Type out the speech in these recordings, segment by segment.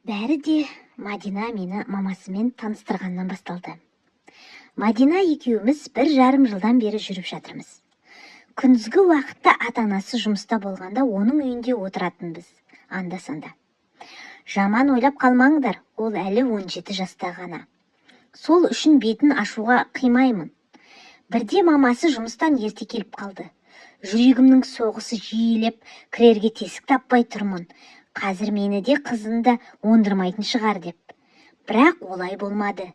Бәрі де Мадина мені мамасымен таныстырғаннан басталды. Мадина екеуміз 1,5 жылдан бері жүріп жатырмыз. Күндізгі уақытта ата-анасы жұмыста болғанда оның үйінде отыратынбыз, анда-санда. Жаман ойлап қалмаңдар, ол әлі 17 жаста ғана. Сол үшін бетін ашуға қимаймын. Бірде мамасы жұмыстан ерте келіп қалды. Жүрегімнің соғысы жиілеп, кірерге тесік таппай тұрмын. Қазір мені де қызын да оңдырмайтын шығар деп. Бірақ олай болмады.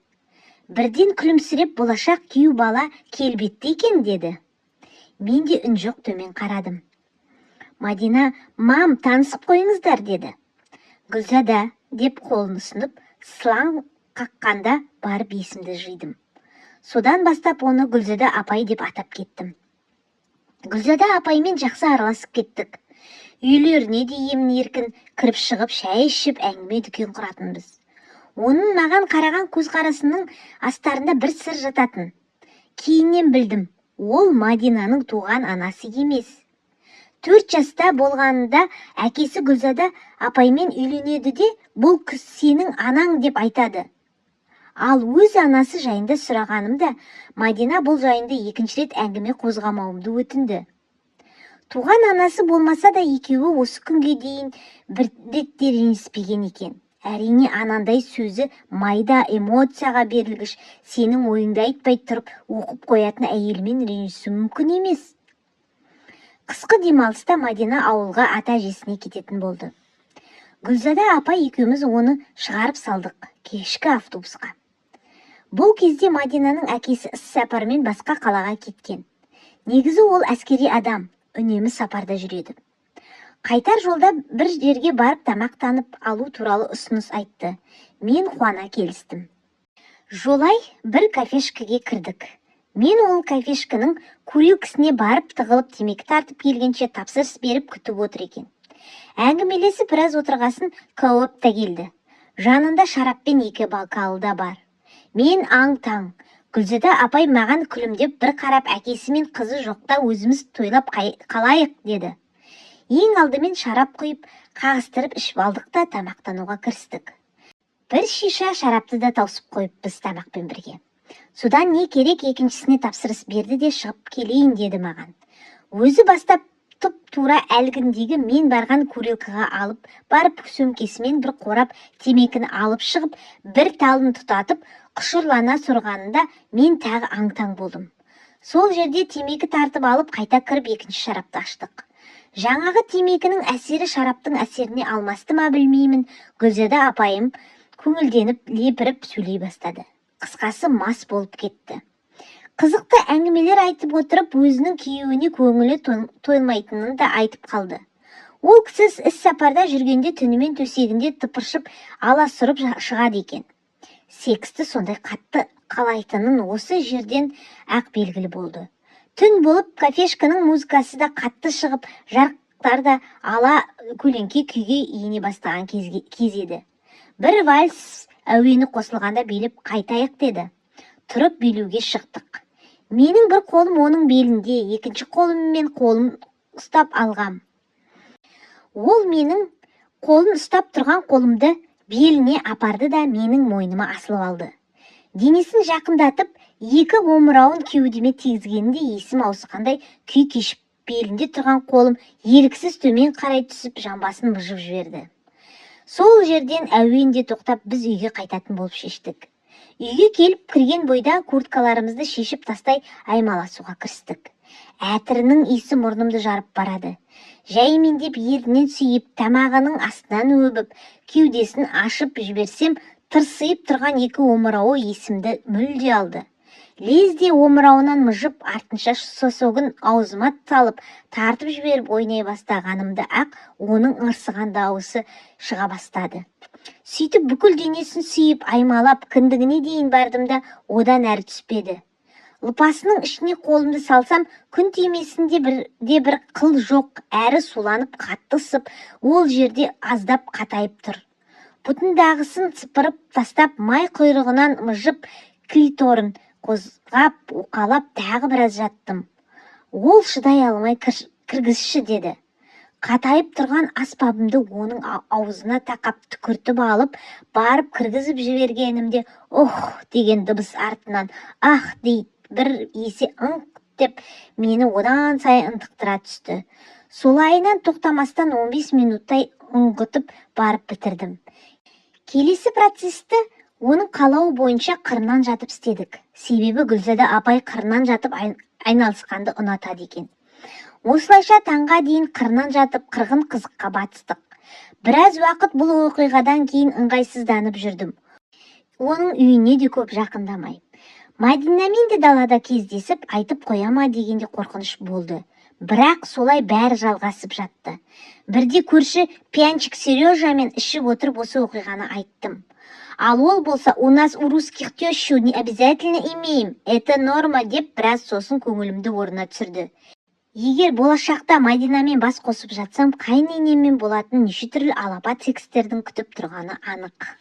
Бірден күлімсіреп болашақ күйеу бала келбетті екен деді. Мен де үн жоқ төмен қарадым. Мадина, мам, танысып қойыңыздар деді. Гүлзада деп қолын ұсынып, сылаң қаққанда барып есімді жидым. Содан бастап оны Гүлзада апай деп атап кеттім. Гүлзада апаймен жақсы араласып кеттік. Үйлеріне де емін-еркін кіріп шығып шәй ішіп әңгіме дүкен құратынбыз. Оның маған қараған көзқарасының астарында бір сыр жататын. Кейіннен білдім, ол Мадинаның туған анасы емес. 4 жаста болғанында әкесі Гүлзада апаймен үйленеді де, бұл кіз сенің анаң деп айтады. Ал өз анасы жайында сұрағанымда, Мадина бұл жайында екінші рет әңгіме қозғамауымды өтінді. Туған анасы болмаса да екеуі осы күнге дейін бір ретте ренжіспеген екен. Әрине анандай сөзі майда эмоцияға берілгіш, сенің ойыңды айтпай тұрып оқып қоятын әйелмен ренжісу мүмкін емес. Қысқы демалыста Мадина ауылға ата-әжесіне кететін болды. Гүлзада апай екеуміз оны шығарып салдық кешкі автобусқа. Бұл кезде Мадинаның әкесі іс-сапармен басқа қалаға кеткен. Негізі ол әскери адам, үнемі сапарда жүреді. Қайтар жолда бір жерге барып тамақтанып алу туралы ұсыныс айтты. Мен қуана келістім. Жолай бір кафешкіге кірдік. Мен ол кафешкінің курилкісіне барып тығылып темекі тартып келгенше тапсырыс беріп күтіп отыр екен. Әңгімелесі біраз отырғасын кәуіп та келді. Жанында шараппен 2 бокалы да бар. Мен аң-таң. Гүлзада апай маған күлімдеп бір қарап әкесі мен қызы жоқта өзіміз тойлап қалайық деді. Ең алдымен шарап құйып, қағыстырып ішіп алдық та тамақтануға кірістік. Бір шиша шарапты да таусып қойып біз тамақпен бірге. Содан не керек екіншісіне тапсырыс берді де шығып келейін деді маған. Өзі бастап тұп-тура әлгіндегі мен барған курилкаға алып, барып сөмкесімен бір қорап темекіні алып шығып, бір талын тұтатып, құшырлана сұрғанында мен тағы аң-таң болдым. Сол жерде темекі тартып алып қайта кіріп екінші шарапты аштық. Жаңағы темекінің әсері шараптың әсеріне алмасты ма білмеймін, Гүлзада апайым көңілденіп, лепіріп сөйлей бастады. Қысқасы мас болып кетті. Қызықты әңгімелер айтып отырып, өзінің күйеуіне көңілі тойылмайтынын да айтып қалды. Ол кісі іс-сапарда жүргенде түнімен төсегінде тыпыршып, аласұрып шығады екен. Сексті сондай қатты қалайтынын осы жерден ақ белгілі болды. Түн болып кафешкінің музыкасы да қатты шығып, жарықтар да ала көлеңке күйге иіне бастаған кез еді. Бір вальс әуені қосылғанда билеп қайтайық деді. Тұрып билеуге шықтық. Менің бір қолым оның белінде, екінші қолыммен қолым ұстап алғам. Ол менің қолын ұстап тұрған қолымды беліне апарды да менің мойныма асылып алды. Денесін жақындатып, 2 омырауын кеудеме тигізгенде есім ауысқандай күй кешіп, белінде тұрған қолым еріксіз төмен қарай түсіп, жамбасын мыжып жіберді. Сол жерден әуенде тоқтап, біз үйге қайтатын болып шештік. Үйге келіп кірген бойда курткаларымызды шешіп тастай аймаласуға кірістік. Әтірінің иісі мұрнымды жарып барады. Жәймендеп ерінен сүйіп, тамағының астынан өбіп, кеудесін ашып жіберсем, тырсиып тұрған 2 омырауы есімді мүлде алды. Лезде омырауынан мыжып, артынша сосогын аузыма салып, тартып жіберіп ойнай бастағанымда ақ оның ырсыған дауысы шыға бастады. Сөйтіп бүкіл денесін сүйіп, аймалап, кіндігіне дейін бардым да, одан әрі түспеді. Лыпасының ішіне қолымды салсам, күн тимесінде бір қыл жоқ, әрі суланып қатты ысып, ол жерде аздап қатайып тұр. Бұтындағысын сыпырып тастап, май құйрығынан мыжып, клиторын қозғап, уқалап тағы біраз жаттым. Ол шыдай алмай кіргізші деді. қатайып тұрған аспабымды оның аузына тақап түкіртіп алып, барып кіргізіп жібергенімде, ох деген дыбыс артынан ах дейді бір есе ыңқ деп мені одан сайын ынтықтыра түсті. Солайынан тоқтамастан 15 минуттай ұңғытып барып бітірдім. Келесі процесті оның қалауы бойынша қырынан жатып істедік. Себебі Гүлзада апай қырынан жатып айналысқанды ұнатады екен. Осылайша таңға дейін қырынан жатып қырғын қызыққа батыстық. Біраз уақыт бұл оқиғадан кейін ыңғайсызданып жүрдім. Оның үйіне де көп жақындамай. Мадинамен де далада кездесіп айтып қояма дегенде қорқыныш болды. Бірақ солай бәрі жалғасып жатты. Бірде көрші пьянчик Сережамен ішіп отырып осы оқиғаны айттым. Ал ол болса, у нас у русских тещу не обязательно имеем, это норма деп біраз сосын көңілімді орнына түсірді. Егер болашақта Мадинамен бас қосып жатсам, қайненеммен болатын неше түрлі алапат текстердің күтіп тұрғаны анық.